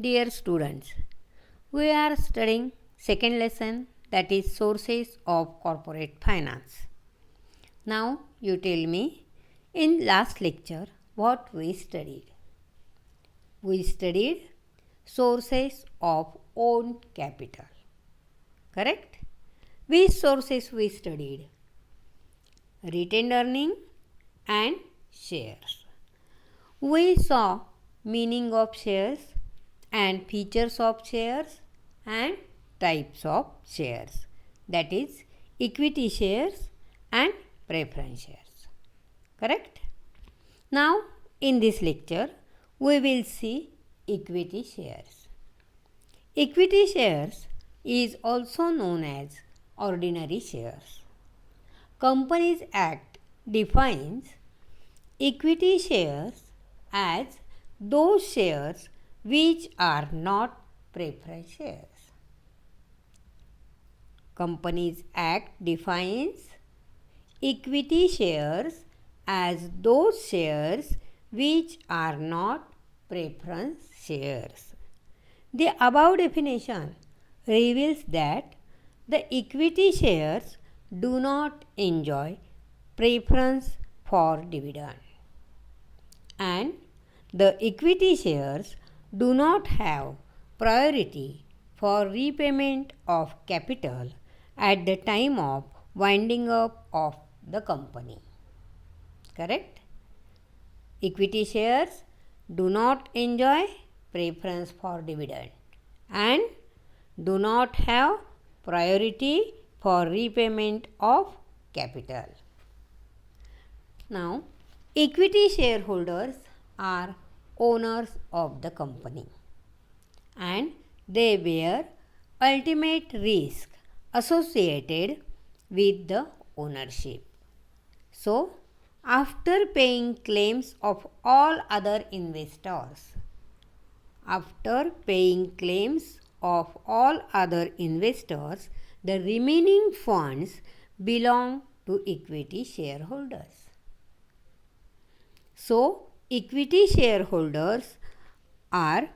Dear students, we are studying second lesson, that is sources of corporate finance. Now you tell me, in last lecture what we studied. We studied sources of own capital. Correct? Which sources we studied? Retained earning and shares. We saw meaning of shares and features of shares and types of shares, that is equity shares and preference shares. Correct? Now in this lecture we will see equity shares. Equity shares is also known as ordinary shares. Companies Act defines equity shares as those shares which are not preference shares. Companies Act defines equity shares as those shares which are not preference shares. The above definition reveals that the equity shares do not enjoy preference for dividend, and the equity shares do not have priority for repayment of capital at the time of winding up of the company. Correct? Equity shares do not enjoy preference for dividend and do not have priority for repayment of capital. Now, equity shareholders are owners of the company and they bear ultimate risk associated with the ownership. So, after paying claims of all other investors, the remaining funds belong to equity shareholders. So, equity shareholders are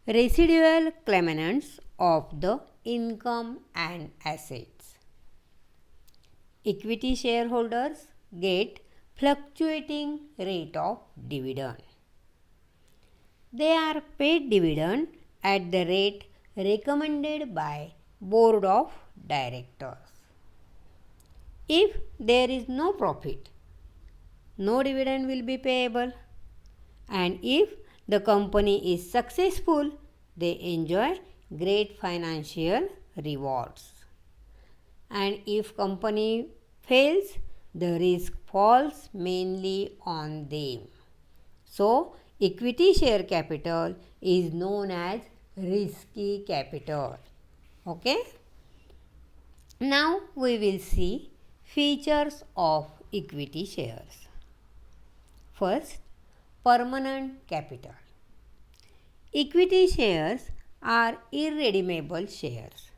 residual claimants of the income and assets. Equity shareholders get fluctuating rate of dividend. They are paid dividend at the rate recommended by Board of Directors. If there is no profit, no dividend will be payable, and if the company is successful, they enjoy great financial rewards. And if company fails, the risk falls mainly on them. So, equity share capital is known as risky capital. Okay? Now we will see features of equity shares. First, permanent capital. Equity shares are irredeemable shares.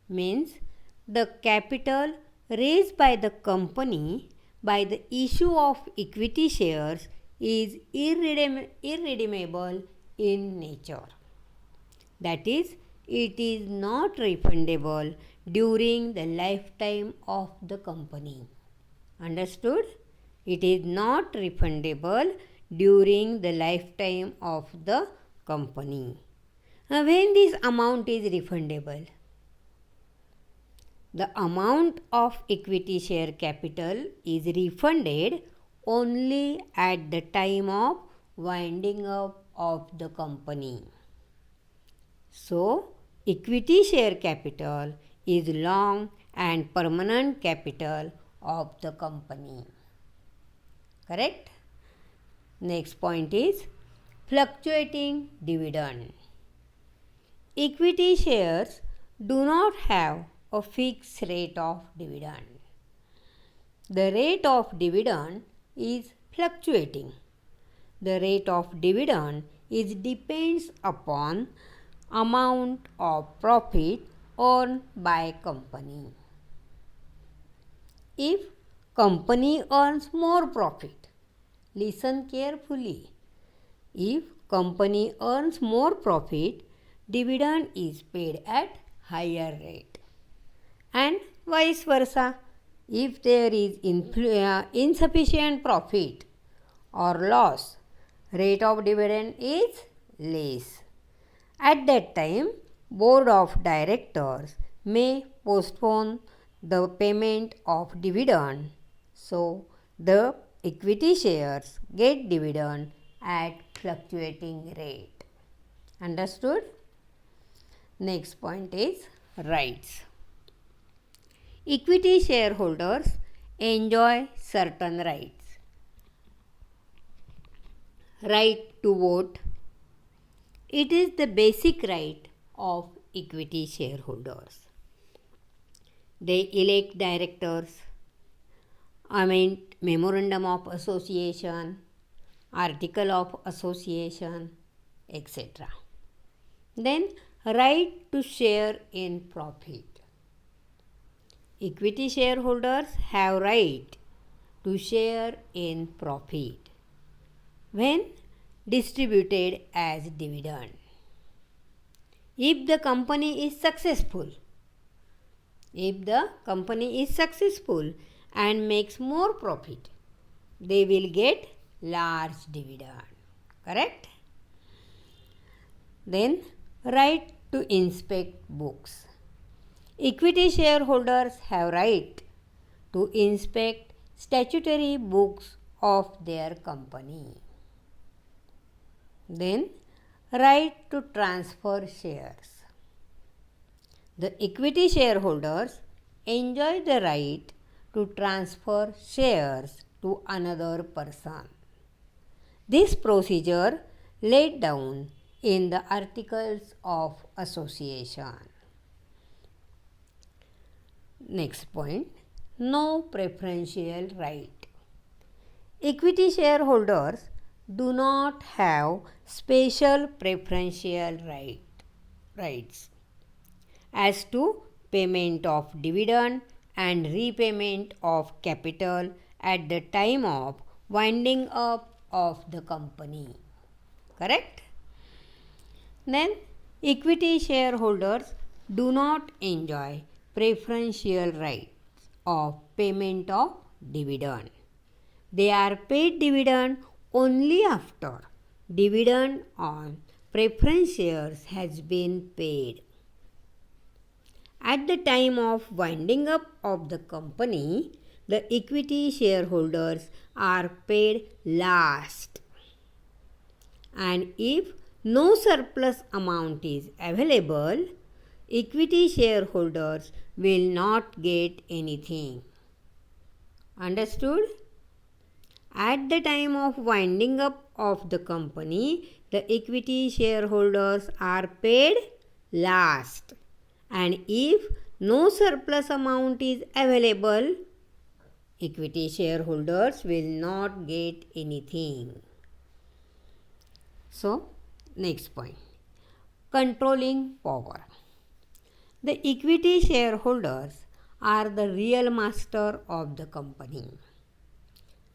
Means the capital raised by the company by the issue of equity shares is irredeemable in nature. That is, it is not refundable during the lifetime of the company. Understood? It is not refundable during the lifetime of the company. Now, when this amount is refundable? The amount of equity share capital is refunded only at the time of winding up of the company. So, equity share capital is long and permanent capital of the company. Correct? Next point is fluctuating dividend. Equity shares do not have a fixed rate of dividend. The rate of dividend is fluctuating. The rate of dividend is depends upon amount of profit earned by company. If company earns more profit, listen carefully. If company earns more profit, dividend is paid at higher rate. And vice versa, if there is insufficient profit or loss, rate of dividend is less. At that time, board of directors may postpone the payment of dividend, so the equity shares get dividend at fluctuating rate. Understood? Next point is rights. Equity shareholders enjoy certain rights. Right to vote. It is the basic right of equity shareholders. They elect directors, amend memorandum of association, article of association, etc. Then right to share in profit. Equity shareholders have right to share in profit when distributed as dividend. If the company is successful and makes more profit, they will get large dividend. Correct? Then right to inspect books. Equity shareholders have right to inspect statutory books of their company. Then right to transfer shares. The equity shareholders enjoy the right to transfer shares to another person. This procedure laid down in the Articles of Association. Next point, no preferential right. Equity shareholders do not have special preferential rights as to payment of dividend and repayment of capital at the time of winding up of the company. Correct? Then equity shareholders do not enjoy preferential rights of payment of dividend. They are paid dividend only after dividend on preference shares has been paid. At the time of winding up of the company, the equity shareholders are paid last. And if no surplus amount is available, equity shareholders will not get anything. Understood? At the time of winding up of the company, the equity shareholders are paid last. And if no surplus amount is available, equity shareholders will not get anything. So, next point, controlling power. The equity shareholders are the real master of the company,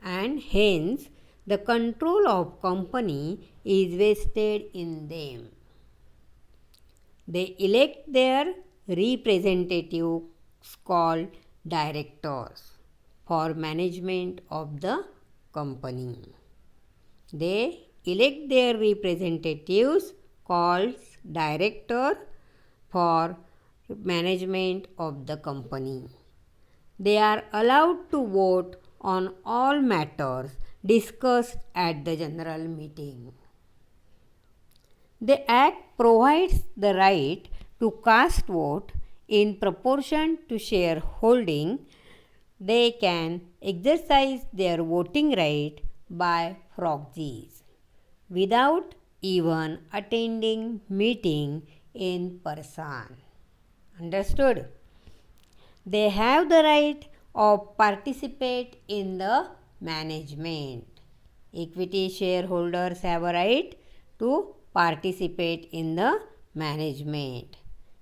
and hence the control of company is vested in them. They elect their representatives called directors for management of the company. They elect their representatives called director for management of the company. They are allowed to vote on all matters discussed at the general meeting. The Act provides the right to cast vote in proportion to shareholding. They can exercise their voting right by proxies without even attending meeting in person. Understood? They have the right of participate in the management. Equity shareholders have a right to participate in the management.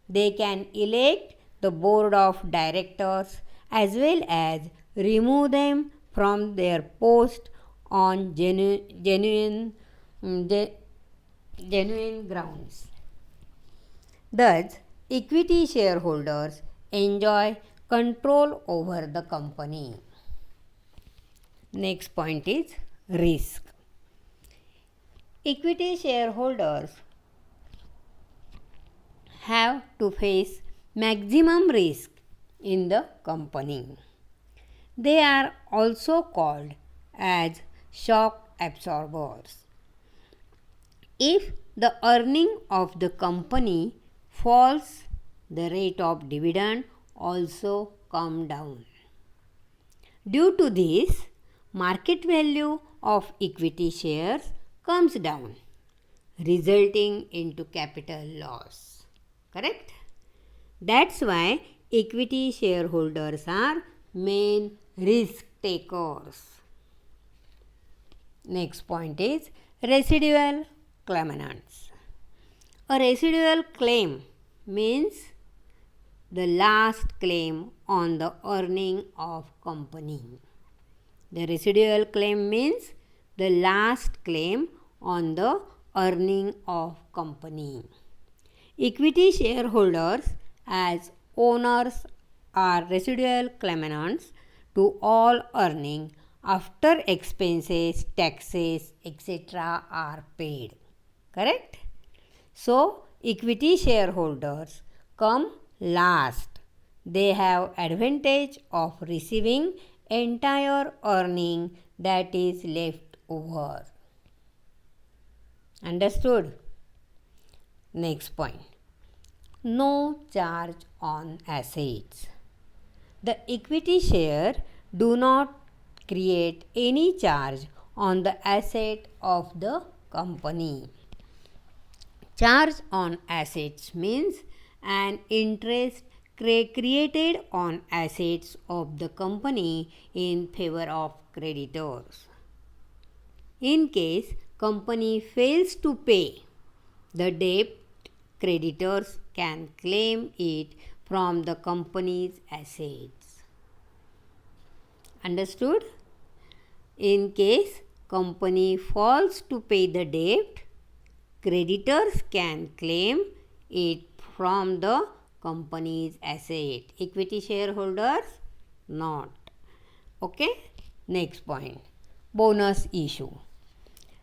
They can elect the board of directors as well as remove them from their post on genuine grounds. Thus, equity shareholders enjoy control over the company. Next point is risk. Equity shareholders have to face maximum risk in the company. They are also called as shock absorbers. If the earning of the company falls, the rate of dividend also come down. Due to this, market value of equity shares comes down, resulting into capital loss. Correct? That's why equity shareholders are main risk takers. Next point is residual claimants. A residual claim means the last claim on the earning of company. The residual claim means the last claim on the earning of company. Equity shareholders as owners are residual claimants to all earning after expenses, taxes, etc. are paid. Correct? So, equity shareholders come last. They have advantage of receiving entire earning that is left over. Understood? Next point. No charge on assets. The equity share do not create any charge on the asset of the company. Charge on assets means an interest created on assets of the company in favor of creditors. In case company fails to pay the debt, creditors can claim it from the company's assets. Understood? In case company fails to pay the debt, creditors can claim it from the company's asset. Equity shareholders not. Okay? Next point. Bonus issue.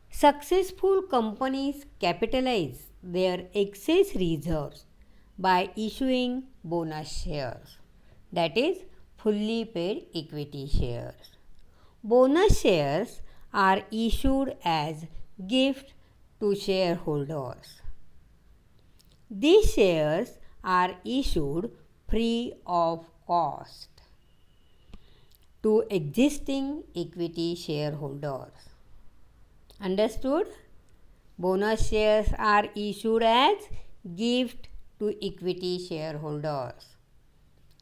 Successful companies capitalize their excess reserves by issuing bonus shares, that is fully paid equity shares. Bonus shares are issued as gift to shareholders. These shares are issued free of cost to existing equity shareholders. Understood? Bonus shares are issued as gift to equity shareholders,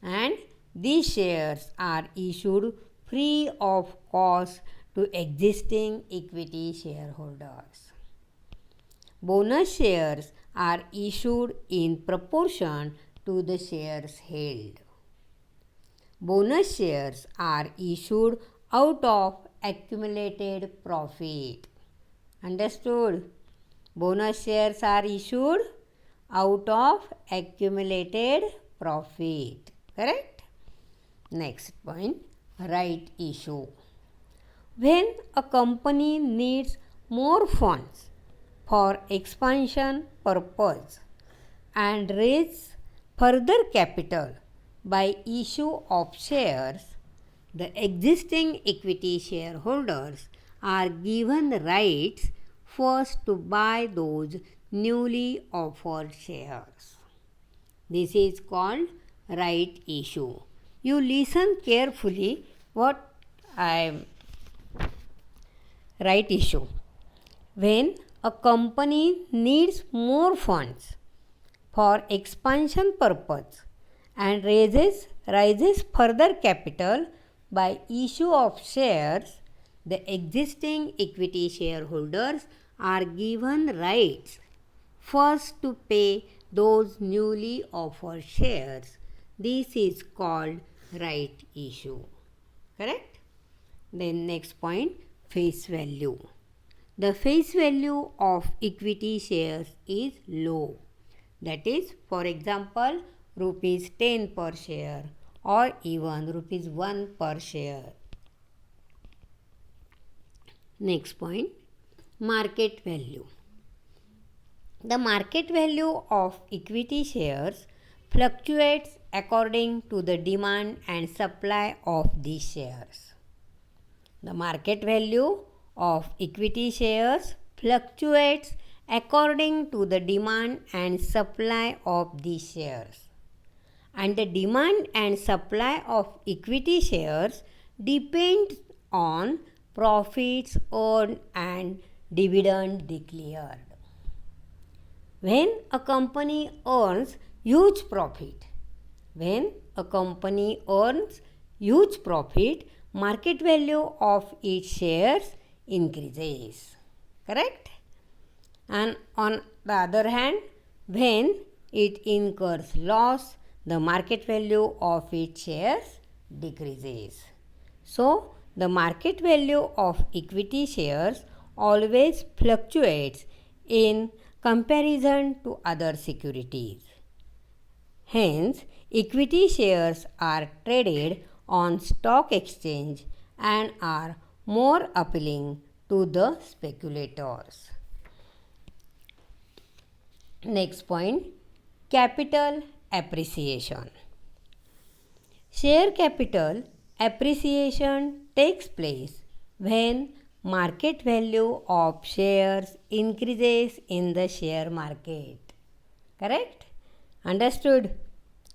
and these shares are issued free of cost to existing equity shareholders. Bonus shares are issued in proportion to the shares held. Bonus shares are issued out of accumulated profit. Understood? Bonus shares are issued out of accumulated profit. Correct? Next point, right issue. When a company needs more funds for expansion purpose and raise further capital by issue of shares, the existing equity shareholders are given rights first to buy those newly offered shares. This is called right issue. You listen carefully what I right issue. When a company needs more funds for expansion purpose and raises further capital by issue of shares, the existing equity shareholders are given rights first to pay those newly offered shares. This is called right issue. Correct? Then next point, face value. the face value of equity shares is low. That is, for example, rupees 10 per share or even rupees 1 per share. Next point, market value. The market value of equity shares fluctuates according to the demand and supply of these shares. The market value of equity shares fluctuates according to the demand and supply of these shares. And the demand and supply of equity shares depends on profits earned and dividend declared. When a company earns huge profit, market value of its shares increases. Correct? And on the other hand, when it incurs loss, the market value of its shares decreases. So, the market value of equity shares always fluctuates in comparison to other securities. Hence, equity shares are traded on stock exchange and are more appealing to the speculators. Next point, capital appreciation. Share capital appreciation takes place when market value of shares increases in the share market. Correct? Understood?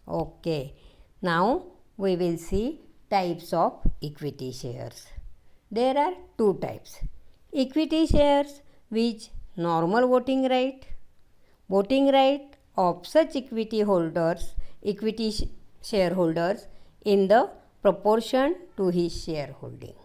Okay. Now we will see types of equity shares. There are two types. Equity shares with normal voting right. Voting right of such equity shareholders in the proportion to his shareholding.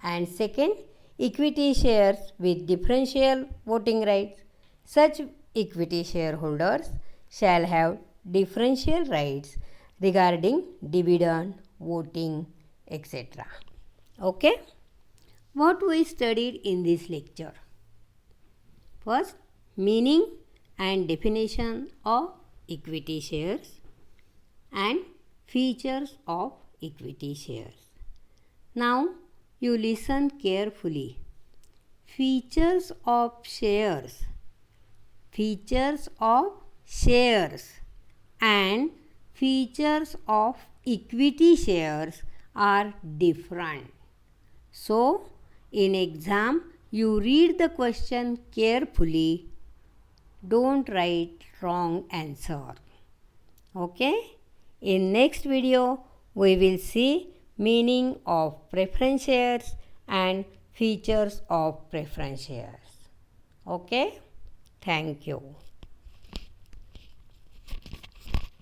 And second, equity shares with differential voting rights. Such equity shareholders shall have differential rights regarding dividend, voting, etc. Okay? What we studied in this lecture? First, meaning and definition of equity shares and features of equity shares. Now, you listen carefully. Features of shares and features of equity shares are different. So, in exam, you read the question carefully. Don't write wrong answer. Okay? In next video, we will see meaning of preference shares and features of preference shares. Okay? Thank you.